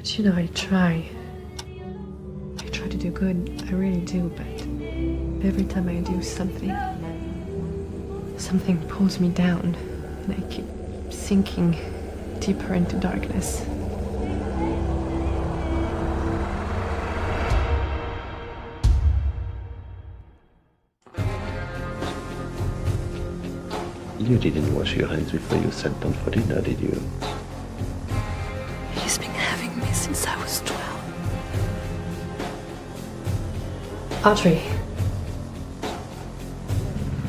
But you know, I try. I try to do good. I really do, but every time I do something, something pulls me down, and I keep sinking deeper into darkness. You didn't wash your hands before you sat down for dinner, did you? He's been having me since I was 12. Audrey.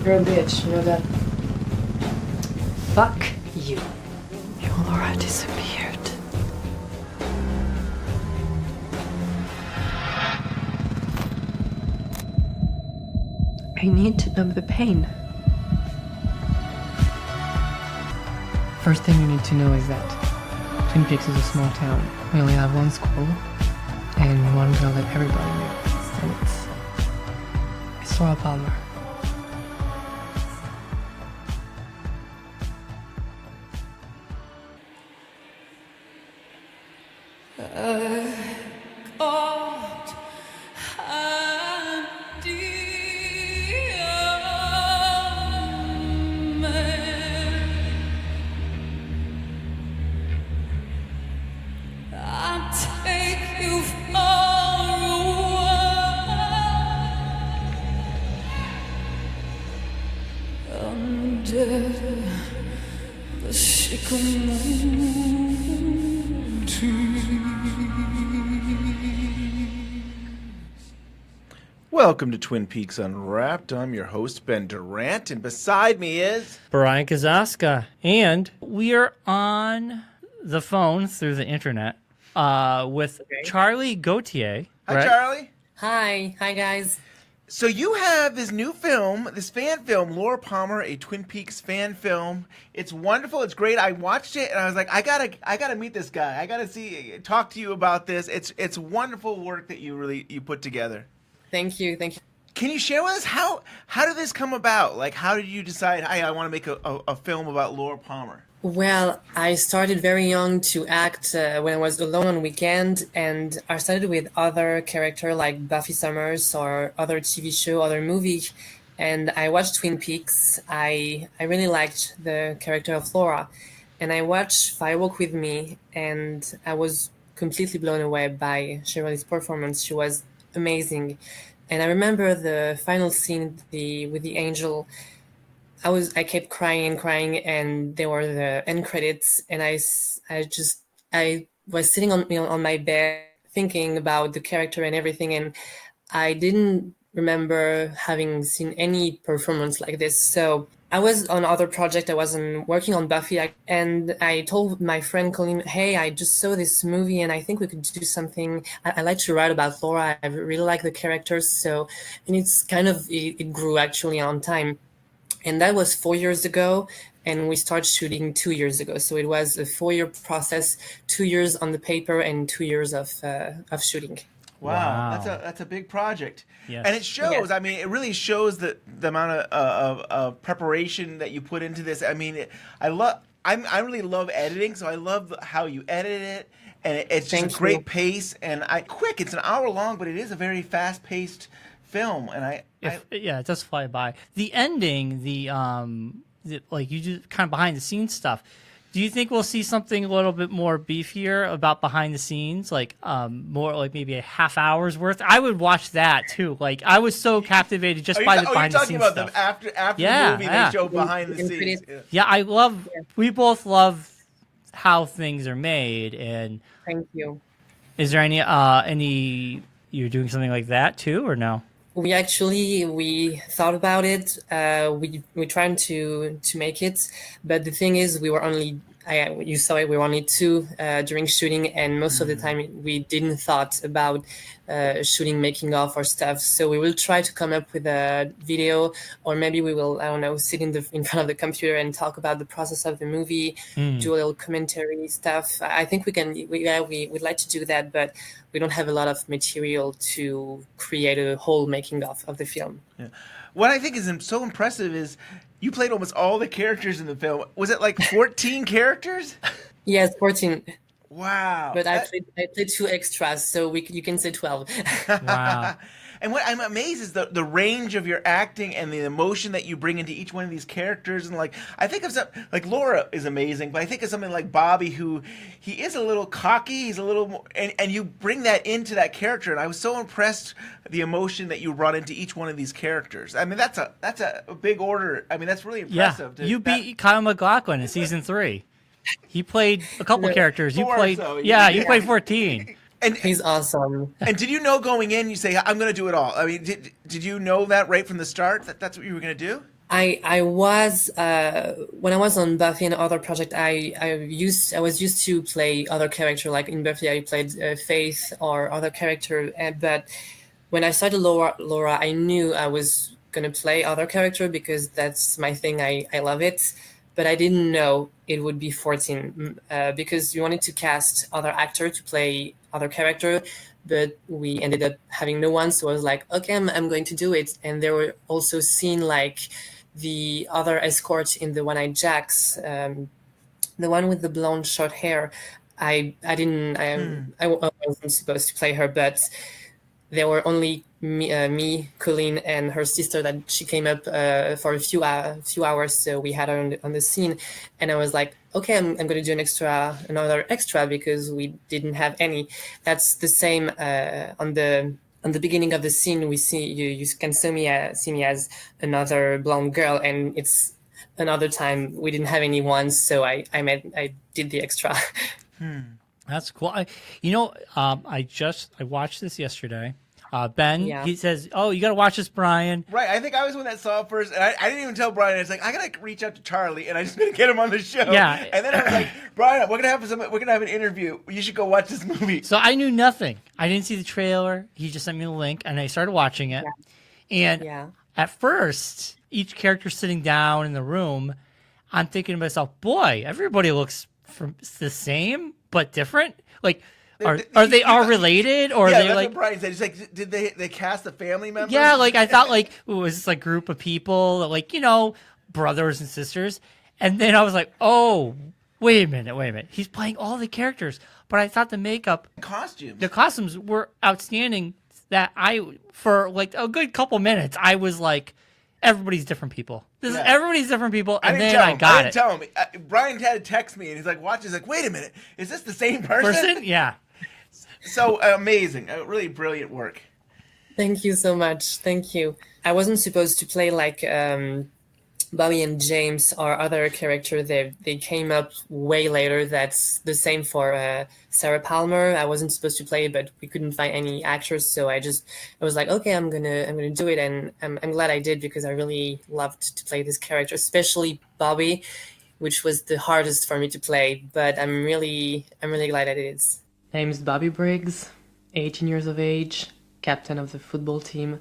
You're a bitch, you know that? Fuck you. Your Laura disappeared. I need to numb the pain. First thing you need to know is that Twin Peaks is a small town. We only have one school, and one girl that everybody knows, and it's Laura Palmer. Welcome to Twin Peaks Unwrapped. I'm your host, Ben Durant, and beside me is... Bryon Kazaska. And we are on the phone through the internet with Charly Gautier. Hi, right? Charlie. Hi guys. So you have this new film, this fan film, Laura Palmer, a Twin Peaks fan film. It's wonderful. It's great. I watched it and I was like, I gotta meet this guy. I gotta talk to you about this. It's wonderful work that you put together. Thank you. Can you share with us how did this come about? Like, how did you decide, hey, I want to make a film about Laura Palmer? Well, I started very young to act when I was alone on weekend, and I started with other characters like Buffy Summers or other TV show, other movie, and I watched Twin Peaks. I really liked the character of Laura, and I watched Fire Walk with Me, and I was completely blown away by Shirley's performance. She was amazing. And I remember the final scene with the angel. I kept crying, and there were the end credits, and I was sitting on my bed thinking about the character and everything, and I didn't remember having seen any performance like this. So I was on other project. I wasn't working on Buffy, and I told my friend Colleen, "Hey, I just saw this movie, and I think we could do something. I like to write about Laura. I really like the characters." So, and it grew actually on time, and that was 4 years ago, and we started shooting 2 years ago. So it was a 4-year process, 2 years on the paper, and 2 years of shooting. Wow. That's a big project. Yes. And it shows. Yes. I mean, it really shows the amount of preparation that you put into this. I mean, I really love editing, so I love how you edit it, and it's just a great pace and quick. It's an hour long, but it is a very fast paced film, and it does fly by. The ending, like you do kind of behind the scenes stuff. Do you think we'll see something a little bit more beefier about behind the scenes, like more like maybe a half hour's worth? I would watch that too. Like I was so captivated just by the behind the scenes stuff. Are you talking about after the movie they show behind the scenes? Yeah, I love. We both love how things are made, and thank you. Is there any you're doing something like that too, or no? We thought about it. We tried to make it, but the thing is, we were only. You saw it. We were only two during shooting, and most of the time we didn't thought about shooting, making of or stuff. So we will try to come up with a video, or maybe we will, I don't know, sit in front of the computer and talk about the process of the movie, do a little commentary stuff. I think we can. We'd like to do that, but we don't have a lot of material to create a whole making of the film. Yeah. What I think is so impressive is you played almost all the characters in the film. Was it like 14 characters? Yes, 14. Wow. But I played 2 extras, so you can say 12. Wow. And what I'm amazed is the range of your acting and the emotion that you bring into each one of these characters. And like, I think of some, like Laura is amazing, but I think of something like Bobby, who he is a little cocky. He's a little more, and you bring that into that character. And I was so impressed the emotion that you brought into each one of these characters. I mean, that's a big order. I mean, that's really impressive. You beat Kyle MacLachlan in season 3. He played a couple characters. You played, you played 14. And He's awesome. And did you know going in, you say, I'm going to do it all? I mean, did you know that right from the start, that that's what you were going to do? I was when I was on Buffy and other project, I was used to play other character. Like in Buffy, I played Faith or other character. But when I started Laura, I knew I was gonna play other character because that's my thing. I love it. But I didn't know it would be 14 because we wanted to cast other actor to play other character, but we ended up having no one. So I was like, okay, I'm going to do it. And there were also scenes like the other escort in the One-Eyed Jacks, the one with the blonde short hair. I wasn't supposed to play her, but there were only me, Colleen, and her sister that she came up for a few hours. So we had her on the scene, and I was like, okay, I'm going to do another extra because we didn't have any. That's the same on the beginning of the scene. We see you can see me as another blonde girl, and it's another time we didn't have anyone, so I did the extra. That's cool. I watched this yesterday. Ben, he says, "Oh, you got to watch this, Bryon." Right. I think I was the one that saw it first, and I didn't even tell Bryon. It's like I gotta reach out to Charlie, and I just gonna get him on the show. Yeah. And then I was like, Bryon, we're gonna have an interview. You should go watch this movie. So I knew nothing. I didn't see the trailer. He just sent me the link, and I started watching it. Yeah. And at first, each character sitting down in the room, I'm thinking to myself, "Boy, everybody looks the same but different." Like. Are they all related, or are they that's like? What Bryon said. He's like, did they cast a family member? Yeah, like I thought, like it was this like group of people, like brothers and sisters, and then I was like, oh, wait a minute, he's playing all the characters, but I thought the costumes were outstanding. That for like a good couple minutes, I was like, everybody's different people. Everybody's different people, and then I got it. I didn't tell him. Bryon had to text me, and he's like, watch. He's like, wait a minute, is this the same person? Yeah. So amazing. Really brilliant work. Thank you so much. Thank you. I wasn't supposed to play like Bobby and James or other character. They came up way later. That's the same for Sarah Palmer. I wasn't supposed to play, but we couldn't find any actors. So I was like, okay, I'm gonna do it, and I'm glad I did because I really loved to play this character, especially Bobby, which was the hardest for me to play. But I'm really glad I did it. Name's Bobby Briggs, 18 years of age, captain of the football team,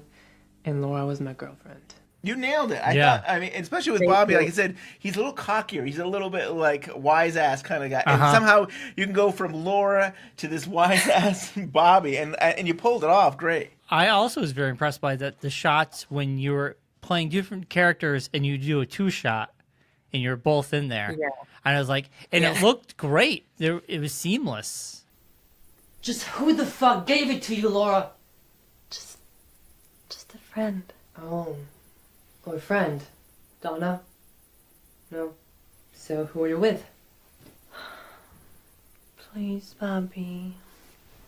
and Laura was my girlfriend. You nailed it. I mean, especially with Bobby, like I said, he's a little cockier. He's a little bit like wise ass kind of guy. And somehow you can go from Laura to this wise ass Bobby, and you pulled it off great. I also was very impressed by the shots when you were playing different characters and you do a 2-shot and you're both in there. Yeah. And I was like, and it looked great. It was seamless. Just who the fuck gave it to you, Laura? Just a friend. Oh, a friend. Donna? No. So who are you with? Please, Bobby,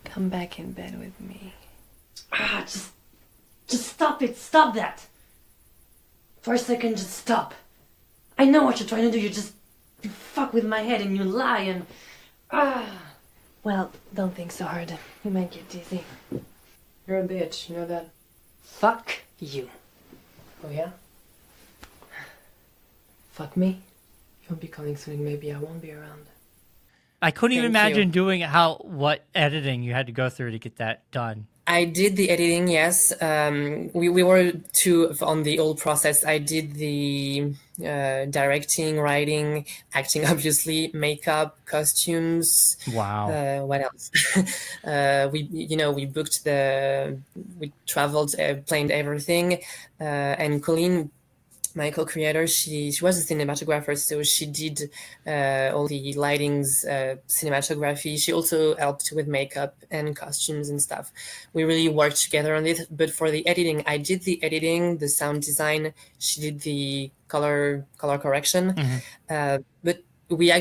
come back in bed with me. Just stop it. Stop that. For a second, just stop. I know what you're trying to do. You fuck with my head and you lie and... Well, don't think so hard. You might get dizzy. You're a bitch, you know that? Fuck you. Oh yeah? Fuck me? You'll be calling soon and maybe I won't be around. I couldn't even imagine doing what editing you had to go through to get that done. I did the editing, yes. We were two on the old process. I did the directing, writing, acting, obviously, makeup, costumes. Wow. What else? We booked we traveled, planned everything. And Colleen my co-creator, she was a cinematographer, so she did all the lightings, cinematography. She also helped with makeup and costumes and stuff. We really worked together on it. But for the editing, I did the editing, the sound design. She did the color correction. But we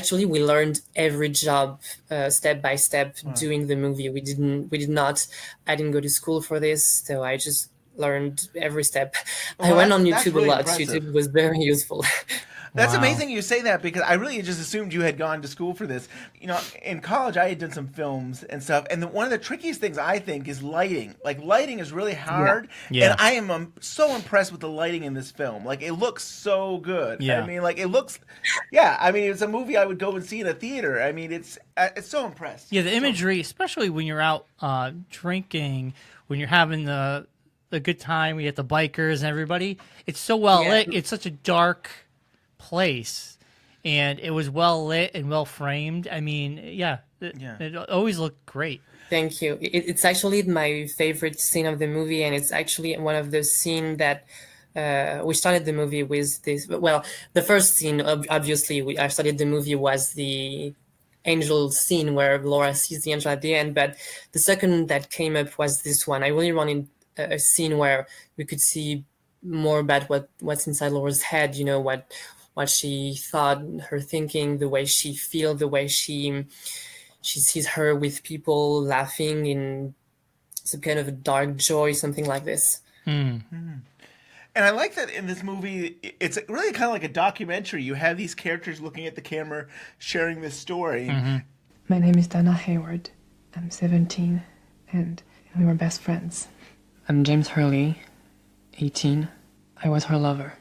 learned every job step by step doing the movie. I didn't go to school for this, so I just learned every step. I went on YouTube really a lot. impressive. YouTube was very useful. That's Wow. amazing you say that, because I really just assumed you had gone to school for this. You know, in college I had done some films and stuff, and one of the trickiest things I think is lighting. Like, lighting is really hard, Yeah. and I am so impressed with the lighting in this film. Like, it looks so good. Yeah. I mean, like, it looks, yeah, I mean, it's a movie I would go and see in a theater. I mean, it's so impressed. Yeah, the imagery, especially when you're out drinking, when you're having the good time, we get the bikers and everybody. It's so well lit. It's such a dark place, and it was well lit and well framed. I mean, it always looked great. Thank you. It's actually my favorite scene of the movie, and it's actually one of the scenes that we started the movie with this. Well, the first scene, obviously, I started the movie was the angel scene where Laura sees the angel at the end, but the second that came up was this one. I really wanted a scene where we could see more about what's inside Laura's head, you know, what she thought, her thinking, the way she feels, the way she sees her with people laughing in some kind of a dark joy, something like this. And I like that in this movie, it's really kind of like a documentary. You have these characters looking at the camera, sharing this story. My name is Dana Hayward. I'm 17, and we were best friends. I'm James Hurley, 18. I was her lover.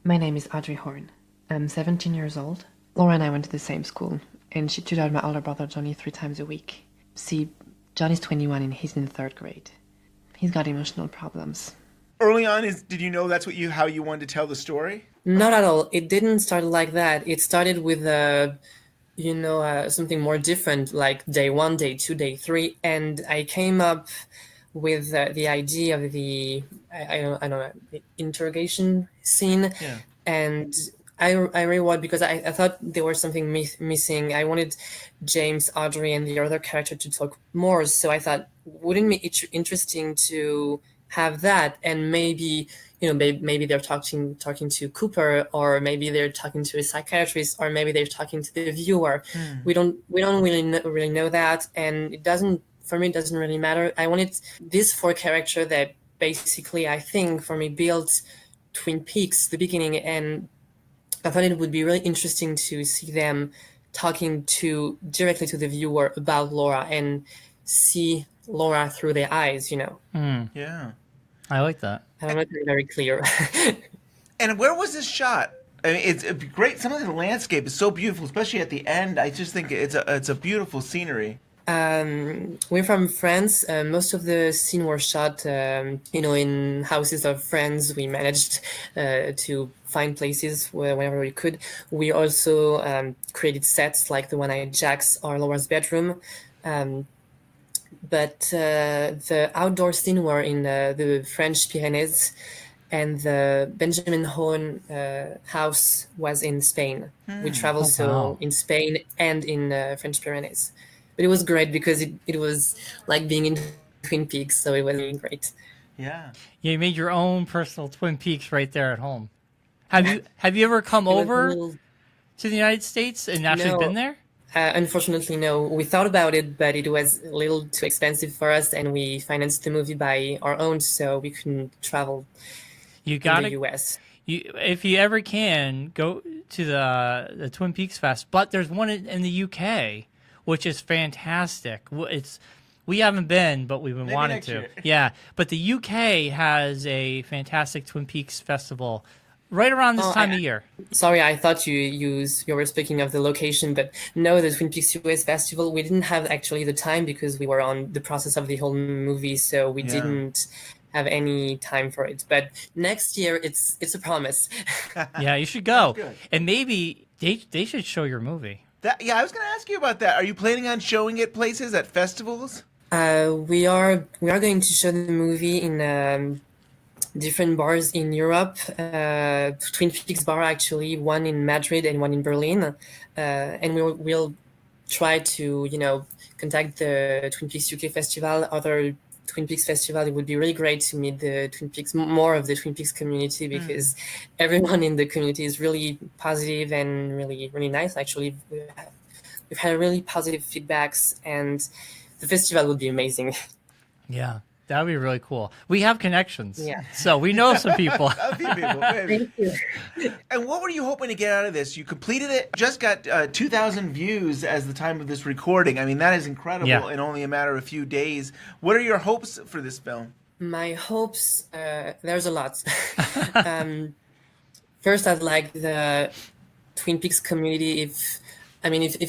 My name is Audrey Horn. I'm 17 years old. Laura and I went to the same school, and she tutored my older brother Johnny 3 times a week. See, Johnny's 21 and he's in 3rd grade. He's got emotional problems. Early on, did you know that's how you wanted to tell the story? Not at all. It didn't start like that. It started with something more different, like day 1, day 2, day 3, and I came up with the idea of the the interrogation scene, and I really wanted, because I thought there was something missing. I wanted James, Audrey, and the other character to talk more. So I thought, wouldn't it be interesting to have that, and maybe maybe they're talking to Cooper, or maybe they're talking to a psychiatrist, or maybe they're talking to the viewer. We don't really know that, and it doesn't really matter. I wanted this 4 character that basically, I think, for me, built Twin Peaks, the beginning, and I thought it would be really interesting to see them talking directly to the viewer about Laura and see Laura through their eyes, Yeah. I like that. I don't know if it's very clear. And where was this shot? I mean, it's great. Some of the landscape is so beautiful, especially at the end. I just think it's a beautiful scenery. We're from France. Most of the scene were shot, in houses of friends. We managed to find places whenever we could. We also created sets like the one at Jack's or Laura's bedroom. But the outdoor scene were in the French Pyrenees, and the Benjamin Horn house was in Spain. We traveled in Spain and in French Pyrenees. But it was great because it was like being in Twin Peaks, so it was really great. Yeah. Yeah, you made your own personal Twin Peaks right there at home. Have you ever come over to the United States and actually been there? Unfortunately, no. We thought about it, but it was a little too expensive for us, and we financed the movie by our own, so we couldn't travel in the U.S. If you ever can, go to the Twin Peaks Fest. But there's one in the UK, which is fantastic. We haven't been, but we've been wanting to. Year. Yeah, but the UK has a fantastic Twin Peaks festival right around this time of year. Sorry, I thought you were speaking of the location, but no, the Twin Peaks US Festival, we didn't have actually the time because we were on the process of the whole movie, so we didn't have any time for it. But next year, it's a promise. Yeah, you should go. And maybe they should show your movie. I was going to ask you about that. Are you planning on showing it places at festivals? We are going to show the movie in different bars in Europe, Twin Peaks bar actually, one in Madrid and one in Berlin, and we'll try to contact the Twin Peaks UK Festival, other Twin Peaks Festival. It would be really great to meet the Twin Peaks, more of the Twin Peaks community, because everyone in the community is really positive and really, really nice. Actually, we've had really positive feedbacks, and the festival would be amazing. Yeah, that would be really cool. We have connections, Yeah. so we know some people. A few people, maybe. Thank you. And what were you hoping to get out of this? You completed it, just got 2,000 views as the time of this recording. I mean, that is incredible in only a matter of a few days. What are your hopes for this film? My hopes, there's a lot. First, I'd like the Twin Peaks community, if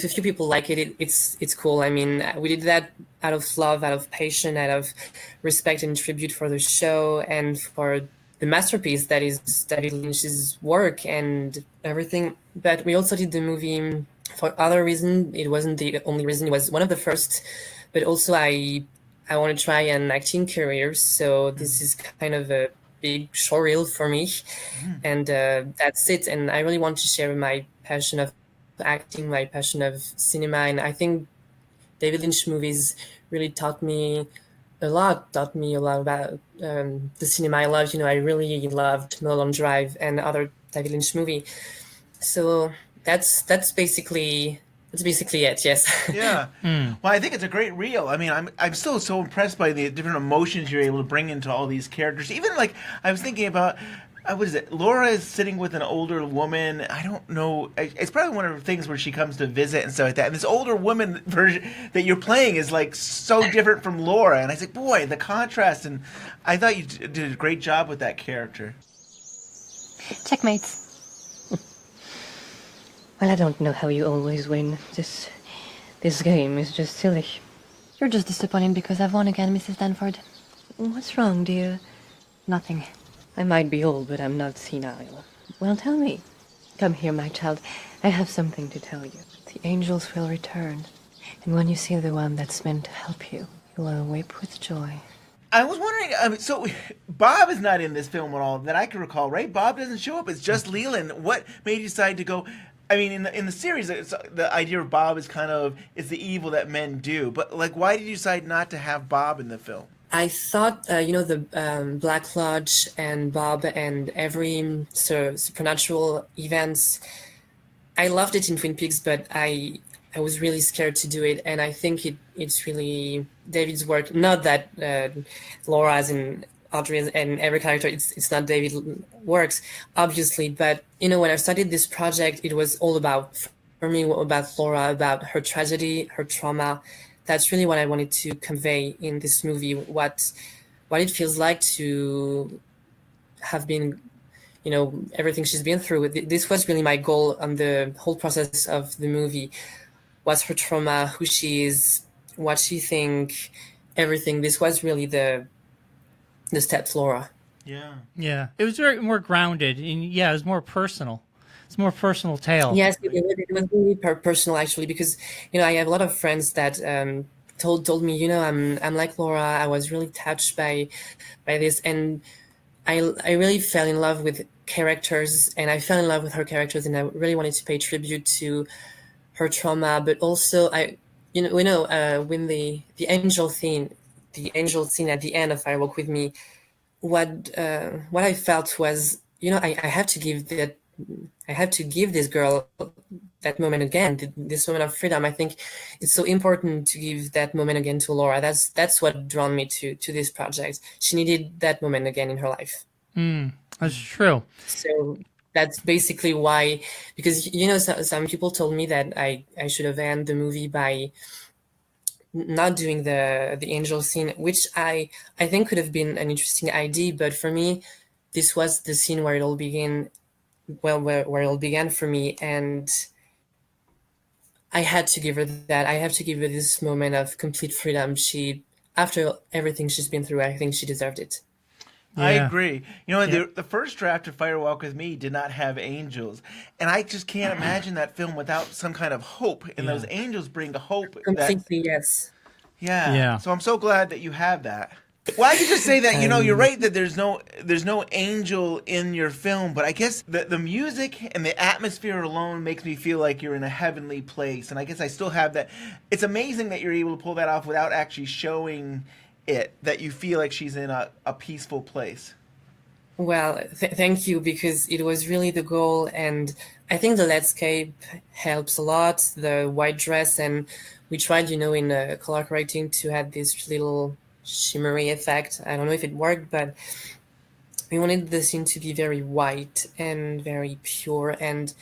a few people like it, it's cool. I mean, we did that out of love, out of passion, out of respect and tribute for the show and for the masterpiece that is David Lynch's work and everything. But we also did the movie for other reason. It wasn't the only reason. It was one of the first. But also, I want to try an acting career. So this is kind of a big showreel for me, and that's it. And I really want to share my passion of acting, my passion of cinema, and I think David Lynch movies really taught me a lot about the cinema I love. I really loved Mulholland Drive and other David Lynch movie. So that's basically it. Yes. Yeah. Well, I think it's a great reel. I mean, I'm still so impressed by the different emotions you're able to bring into all these characters. Even like I was thinking about. What is it? Laura is sitting with an older woman. I don't know. It's probably one of the things where she comes to visit and stuff like that. And this older woman version that you're playing is like so different from Laura. And I said, boy, the contrast. And I thought you did a great job with that character. Checkmate. Well, I don't know how you always win. This game is just silly. You're just disappointed because I've won again, Mrs. Danford. What's wrong, dear? Nothing. I might be old, but I'm not senile. Well, tell me. Come here, my child. I have something to tell you. The angels will return. And when you see the one that's meant to help you, you will weep with joy. I was wondering, so Bob is not in this film at all that I can recall, right? Bob doesn't show up. It's just Leland. What made you decide to go... I mean, in the series, the idea of Bob is it's the evil that men do. But, like, why did you decide not to have Bob in the film? I thought, the Black Lodge and Bob and every supernatural events, I loved it in Twin Peaks, but I was really scared to do it. And I think it's really David's work. Not that Laura's and Audrey and every character, it's not David's works, obviously. But, when I started this project, it was all about, for me, about Laura, about her tragedy, her trauma. That's really what I wanted to convey in this movie, what it feels like to have been, everything she's been through. This was really my goal on the whole process of the movie. What's her trauma, who she is, what she think, everything. This was really the steps, Laura. Yeah. Yeah. It was very more grounded, and it was more personal. It's a more personal tale. Yes, it was really personal, actually, because I have a lot of friends that told me, I'm like Laura. I was really touched by this, and I really fell in love with characters, and I fell in love with her characters, and I really wanted to pay tribute to her trauma, but also when the angel scene at the end of Fire Walk with Me, what I felt was, I have to give this girl that moment again, this moment of freedom. I think it's so important to give that moment again to Laura. That's what drawn me to this project. She needed that moment again in her life. That's true. So that's basically why, because some people told me that I should have ended the movie by not doing the angel scene, which I think could have been an interesting idea, but for me, this was the scene where it all began. Well, where it all began for me, and I had to give her that. I have to give her this moment of complete freedom. After everything she's been through, I think she deserved it. Yeah. I agree. The first draft of Fire Walk with Me did not have angels, and I just can't imagine that film without some kind of hope. And those angels bring hope. Completely, yes. Yeah. So I'm so glad that you have that. Well, I could just say that, you're right that there's no angel in your film, but I guess the music and the atmosphere alone makes me feel like you're in a heavenly place, and I guess I still have that. It's amazing that you're able to pull that off without actually showing it, that you feel like she's in a peaceful place. Well, thank you, because it was really the goal, and I think the landscape helps a lot, the white dress, and we tried, in color correcting to add this little shimmery effect. I don't know if it worked, but we wanted the scene to be very white and very pure, and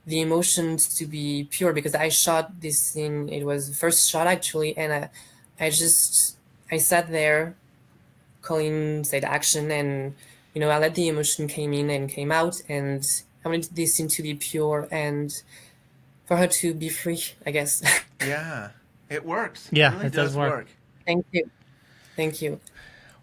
the emotions to be pure, because I shot this scene, it was the first shot actually, and I sat there, Colleen said action, and I let the emotion came in and came out, and I wanted this scene to be pure and for her to be free, I guess. Yeah, it works. Yeah, it really does work. Thank you. Thank you.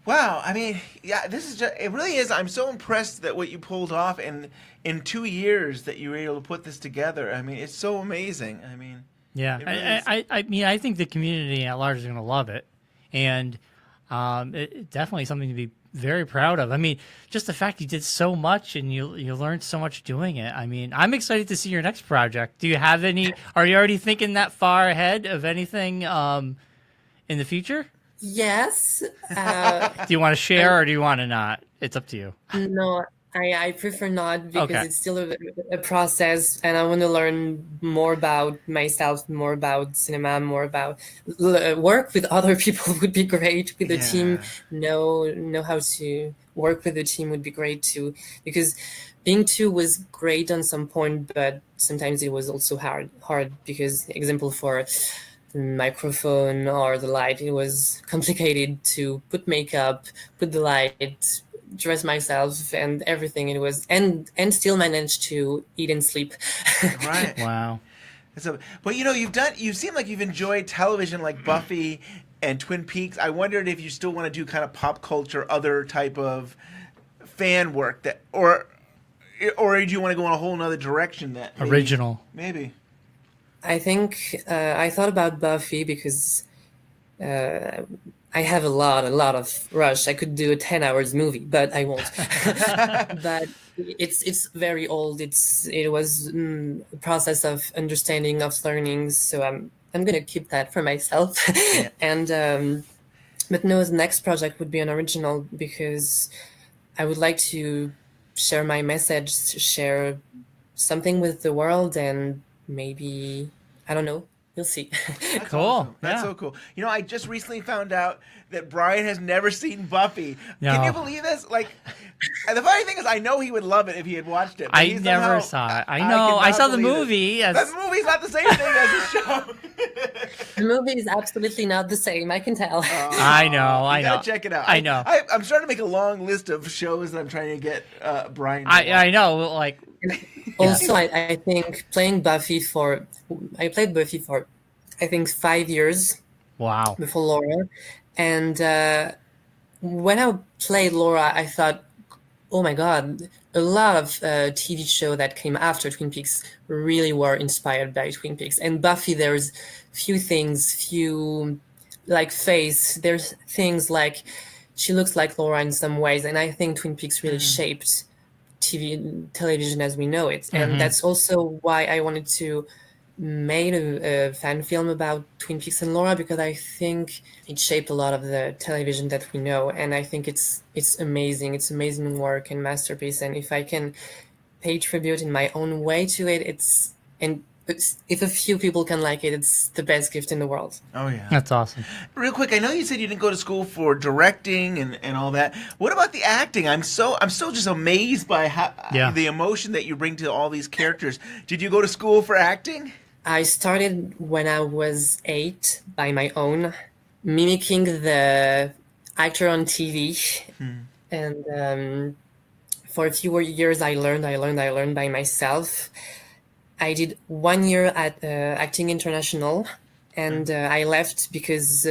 Wow, I mean, yeah, it really is. I'm so impressed that what you pulled off in 2 years that you were able to put this together. I mean, it's so amazing. I mean, yeah, really I think the community at large is going to love it, and it's definitely something to be very proud of. I mean, just the fact you did so much and you learned so much doing it. I mean, I'm excited to see your next project. Do you have any? Are you already thinking that far ahead of anything in the future? Yes. Do you want to share or do you want to not? It's up to you. No, I prefer not, because Okay. it's still a process, and I want to learn more about myself, more about cinema, more about work with other people would be great. With the team, know how to work with the team would be great too, because being two was great on some point, but sometimes it was also hard because, example, for the microphone or the light, it was complicated to put makeup, put the light, dress myself and everything. It was and still manage to eat and sleep. right. Wow. So, but you seem like you've enjoyed television like Buffy and Twin Peaks. I wondered if you still want to do kind of pop culture, other type of fan work or do you want to go in a whole nother direction that Original. Maybe. I think I thought about Buffy because I have a lot of rush. I could do a 10 hours movie, but I won't. But it's very old. It was a process of understanding, of learning. So I'm gonna keep that for myself. Yeah. And but no, the next project would be an original, because I would like to share my message, share something with the world, and maybe, I don't know. You'll see. That's Cool. awesome. That's Yeah. so cool. I just recently found out that Bryon has never seen Buffy. No. Can you believe this? Like, and the funny thing is, I know he would love it if he had watched it. But I he never somehow- saw it. I cannot know. I saw the believe it. movie. That movie's not the same thing as the show. The movie is absolutely not the same. I can tell. I know. I You know. gotta check it out. I know. I'm starting to make a long list of shows that I'm trying to get Bryon to watch. I know. Like, Also, I think playing Buffy I played Buffy for, I think, 5 years wow. before Laura. And when I played Laura, I thought, oh my God, a lot of TV show that came after Twin Peaks really were inspired by Twin Peaks. And Buffy, there's few like face. There's things like she looks like Laura in some ways. And I think Twin Peaks really shaped television as we know it. And that's also why I wanted to made a fan film about Twin Peaks and Laura, because I think it shaped a lot of the television that we know, and I think it's amazing. It's amazing work and masterpiece, and if I can pay tribute in my own way to it, if a few people can like it, it's the best gift in the world. Oh yeah, That's awesome. Real quick, I know you said you didn't go to school for directing and all that. What about the acting? I'm so just amazed by how the emotion that you bring to all these characters. Did you go to school for acting? I started when I was 8 by my own, mimicking the actor on TV. And for a few years, I learned by myself. I did 1 year at Acting International, and I left because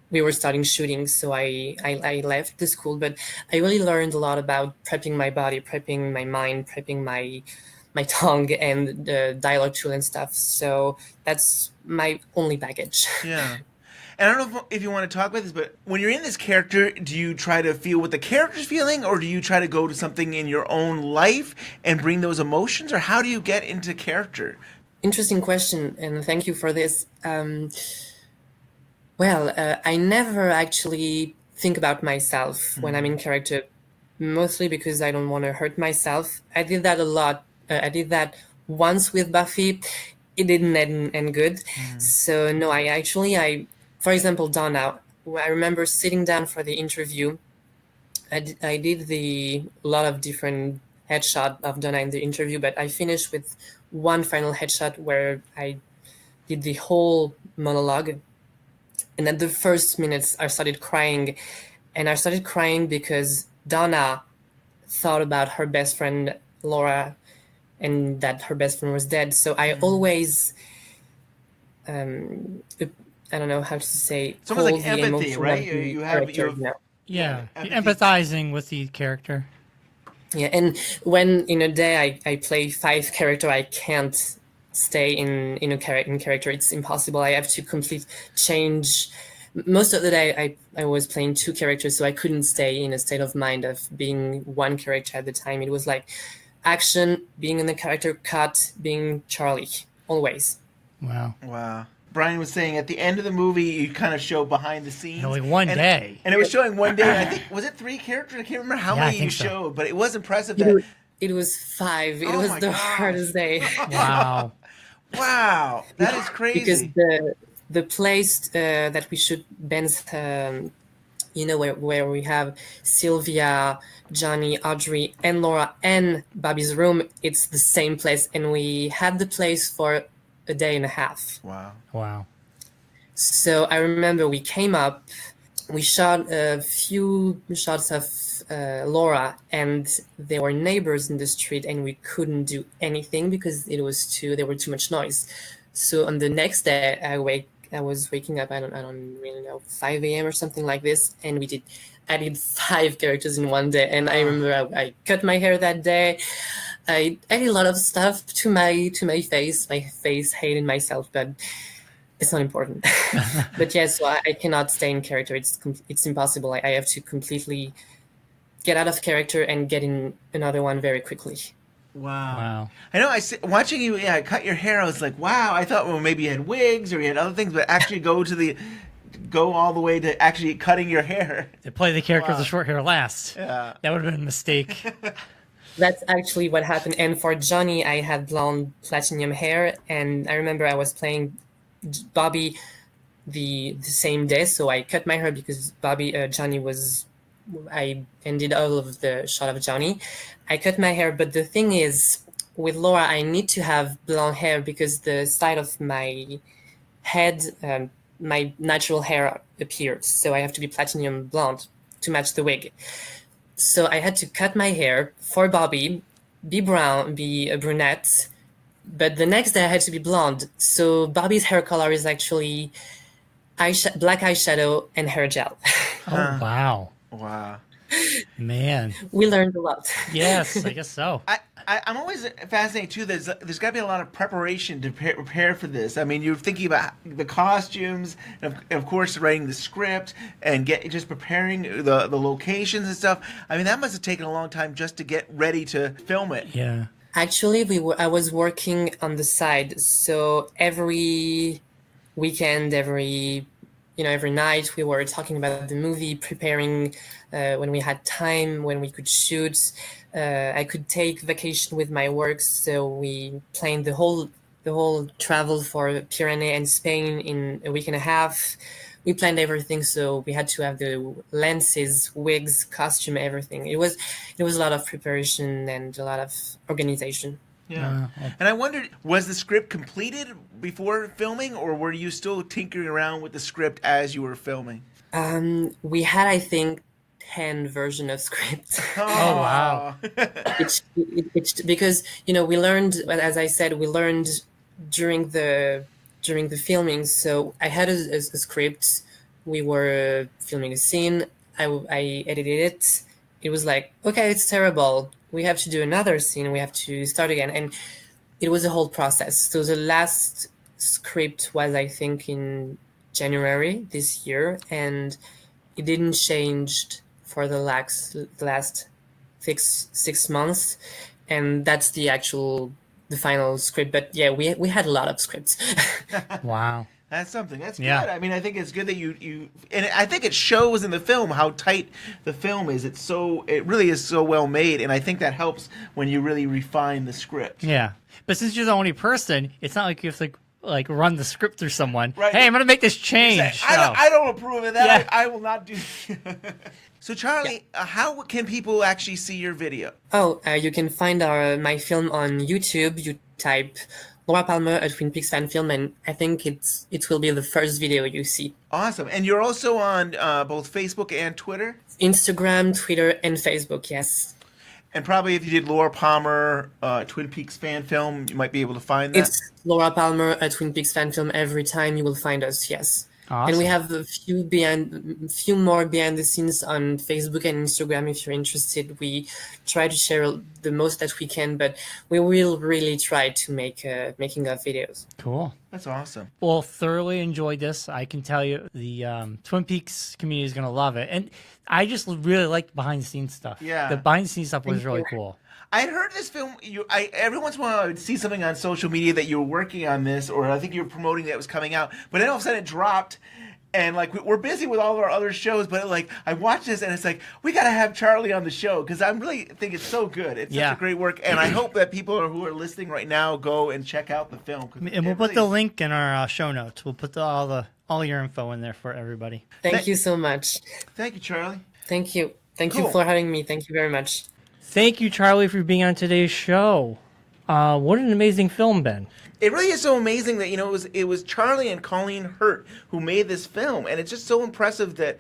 we were starting shooting, so I left the school. But I really learned a lot about prepping my body, prepping my mind, prepping my tongue and the dialogue tool and stuff. So that's my only baggage. Yeah. And I don't know if you want to talk about this, but when you're in this character, do you try to feel what the character's feeling, or do you try to go to something in your own life and bring those emotions, or how do you get into character? Interesting question, and thank you for this. I never actually think about myself when I'm in character, mostly because I don't want to hurt myself. I did that a lot. I did that once with Buffy. It didn't end good. So no, for example, Donna, I remember sitting down for the interview. I did a lot of different headshot of Donna in the interview, but I finished with one final headshot where I did the whole monologue. And at the first minutes, I started crying. And I started crying because Donna thought about her best friend, Laura, and that her best friend was dead. So I always, I don't know how to say, It's almost like empathy, right? You're empathizing with the character. Yeah, and when in a day I play 5 characters, I can't stay in character. It's impossible. I have to complete change. Most of the day I was playing 2 characters, so I couldn't stay in a state of mind of being one character at the time. It was like action, being in the character, cut, being Charlie, always. Wow. Bryon was saying at the end of the movie, you kind of show behind the scenes. Only one day. And it was showing one day. I think, was it 3 characters? I can't remember how many you showed, but it was impressive. It was 5. It was the hardest day. Wow. Wow. That is crazy. Because the place that we shoot Ben's, where we have Sylvia, Johnny, Audrey, and Laura, and Bobby's room, it's the same place. And we had the place for a day and a half. Wow. So I remember we came up, we shot a few shots of Laura, and there were neighbors in the street, and we couldn't do anything because there were too much noise. So on the next day, I was waking up, I don't really know, 5 a.m. or something like this, and I did 5 characters in one day. And I remember I cut my hair that day. I did a lot of stuff to my face. My face hated myself, but it's not important. But yes, so I cannot stay in character. It's impossible. I have to completely get out of character and get in another one very quickly. Wow. I know, watching you cut your hair, I was like, wow, I thought, well, maybe you had wigs or you had other things, but actually go all the way to actually cutting your hair. To play the character with the short hair last. Yeah. That would have been a mistake. That's actually what happened. And for Johnny, I had blonde platinum hair, and I remember I was playing Bobby the same day, so I cut my hair because Johnny was... I ended all of the shot of Johnny. I cut my hair, but the thing is, with Laura, I need to have blonde hair because the side of my head, my natural hair appears. So I have to be platinum blonde to match the wig. So I had to cut my hair for Bobby, be brown, be a brunette, but the next day I had to be blonde. So Bobby's hair color is actually black eyeshadow and hair gel. Oh, wow. Wow. Man. We learned a lot. Yes, I guess so. I'm always fascinated, too. There's got to be a lot of preparation to prepare for this. I mean, you're thinking about the costumes, and of course, writing the script, and just preparing the locations and stuff. I mean, that must have taken a long time just to get ready to film it. Yeah. Actually, I was working on the side. So every weekend, every night, we were talking about the movie, preparing when we had time, when we could shoot. I could take vacation with my work, so we planned the whole travel for Pyrenees and Spain in a week and a half. We planned everything, so we had to have the lenses, wigs, costume, everything. It was a lot of preparation and a lot of organization. Yeah. And I wondered, was the script completed before filming, or were you still tinkering around with the script as you were filming? We had, I think, 10 version of script. Oh wow! It's because we learned, as I said, during the filming. So I had a script. We were filming a scene. I edited it. It was like, okay, it's terrible. We have to do another scene. We have to start again, and it was a whole process. So the last script was, I think, in January this year, and it didn't change for the last 6 months, and that's the final script. But yeah, we had a lot of scripts. Wow. That's something. That's Yeah. good. I mean, I think it's good that you and I think it shows in the film how tight the film is. It really is so well made, and I think that helps when you really refine the script. Yeah. But since you're the only person, it's not like you have to like run the script through someone. Right. Hey, I'm gonna make this change. I don't approve of that. Yeah. I will not do. So Charlie, how can people actually see your video? Oh, you can find my film on YouTube. You type Laura Palmer, a Twin Peaks fan film, and I think it will be the first video you see. Awesome. And you're also on both Facebook and Twitter? Instagram, Twitter, and Facebook, yes. And probably if you did Laura Palmer, Twin Peaks fan film, you might be able to find that. It's Laura Palmer, a Twin Peaks fan film. Every time you will find us, yes. Awesome. And we have a few more behind the scenes on Facebook and Instagram if you're interested. We try to share the most that we can, but we will really try to making of videos. Cool. That's awesome. Well, thoroughly enjoyed this. I can tell you the Twin Peaks community is going to love it. And I just really like behind the scenes stuff. Yeah. The behind the scenes stuff was Thank really you. cool. I had heard this film. Every once in a while, I would see something on social media that you were working on this, or I think you were promoting that it was coming out. But then all of a sudden, it dropped, and like we're busy with all of our other shows. But like I watched this, and it's like we got to have Charlie on the show because I really think it's so good. It's such a great work, and I hope that people who are listening right now go and check out the film. And we'll put the link in our show notes. We'll put all your info in there for everybody. Thank you so much. Thank you, Charlie. Thank you. Thank Cool. you for having me. Thank you very much. Thank you, Charlie, for being on today's show. What an amazing film, Ben. It really is so amazing that it was Charlie and Colleen Hurt who made this film, and it's just so impressive that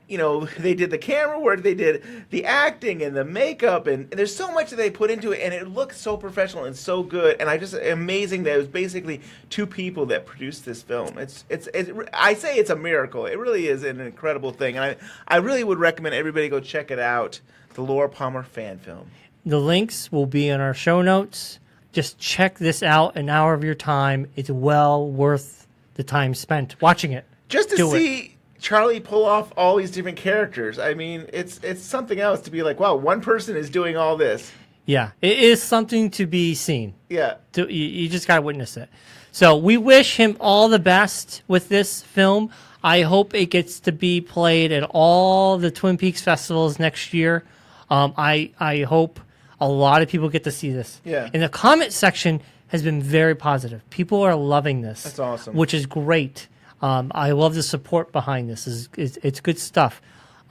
they did the camera work, they did the acting and the makeup, and there's so much that they put into it, and it looks so professional and so good. And it's amazing that it was basically two people that produced this film. I say it's a miracle. It really is an incredible thing, and I really would recommend everybody go check it out. The Laura Palmer fan film. The links will be in our show notes. Just check this out, an hour of your time. It's well worth the time spent watching it. Just to see Charlie pull off all these different characters. I mean, it's something else to be like, wow, one person is doing all this. Yeah, it is something to be seen. Yeah. You just got to witness it. So we wish him all the best with this film. I hope it gets to be played at all the Twin Peaks festivals next year. I hope a lot of people get to see this. Yeah. And the comment section has been very positive. People are loving this. That's awesome. Which is great. I love the support behind this. It's good stuff.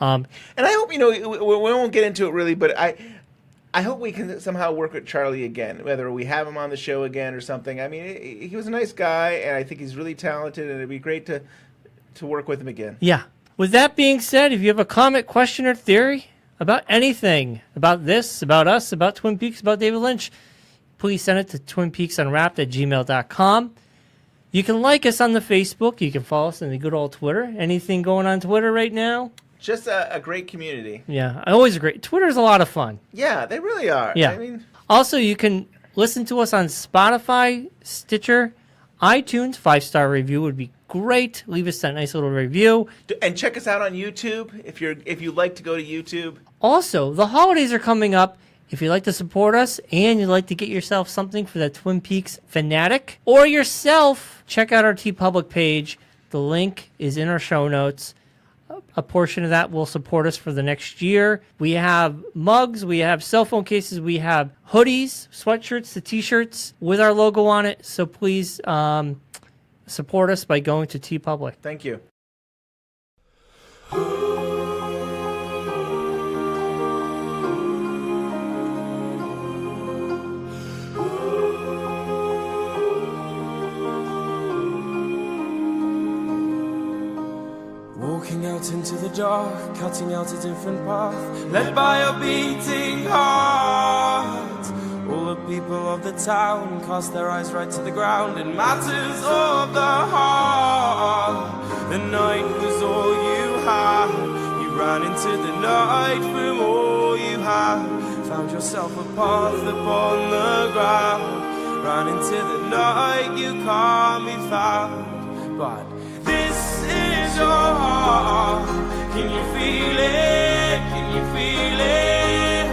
And I hope, we won't get into it really, but I hope we can somehow work with Charlie again, whether we have him on the show again or something. I mean, he was a nice guy, and I think he's really talented, and it'd be great to work with him again. Yeah. With that being said, if you have a comment, question, or theory about anything, about this, about us, about Twin Peaks, about David Lynch, please send it to twinpeaksunwrapped@gmail.com. You can like us on the Facebook. You can follow us on the good old Twitter. Anything going on Twitter right now? Just a great community. Yeah, always great. Twitter's a lot of fun. Yeah, they really are. Yeah. I mean, also, you can listen to us on Spotify, Stitcher, iTunes. 5-star review would be great. Leave us that nice little review. and check us out on YouTube if you'd like to go to YouTube. Also, the holidays are coming up. If you'd like to support us and you'd like to get yourself something for the Twin Peaks fanatic or yourself, check out our TeePublic page. The link is in our show notes. A portion of that will support us for the next year. We have mugs, we have cell phone cases, we have hoodies, sweatshirts, the t-shirts with our logo on it. So please support us by going to TeePublic. Thank you. Walking out into the dark, cutting out a different path, led by a beating heart. All the people of the town cast their eyes right to the ground in matters of the heart. The night was all you had. You ran into the night from all you had. Found yourself a path upon the ground. Ran into the night, you can't be found. But this is your heart? Can you feel it? Can you feel it?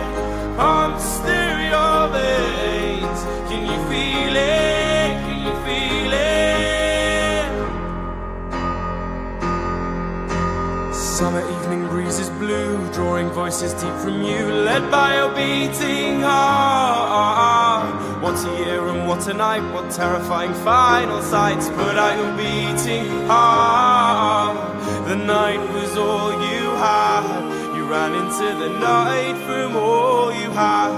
Pumps through your veins. Can you feel it? Can you feel it? Summer evening breezes blue, drawing voices deep from you, led by your beating heart. What a year and what a night, what terrifying final sights. Put out your beating heart. The night was all you had. You ran into the night from all you had.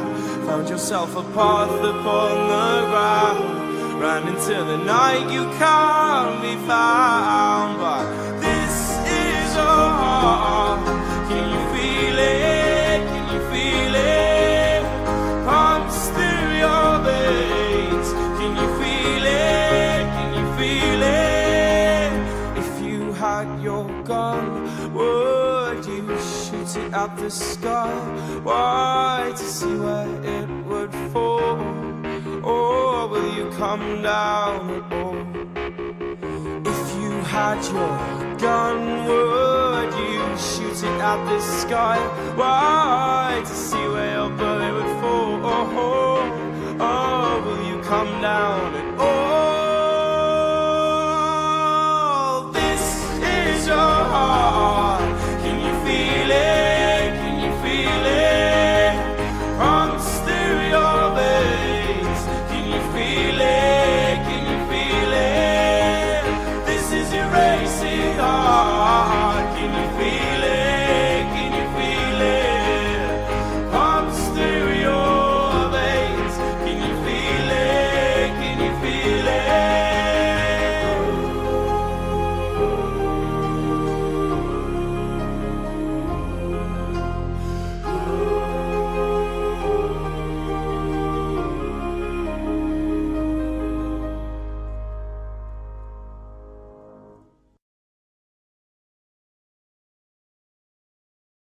Found yourself a path upon the ground. Ran into the night, you can't be found. But this is your heart. Can you feel it? Can you feel it? Pumps through your veins. Can you feel it? Can you feel it? If you had your gun, would you shoot it at the sky? Why? To see where it would fall? Or will you come down at all? If you had your gun, would you shoot it at the sky? Why? To see where your bullet would fall? Oh, will you come down at all?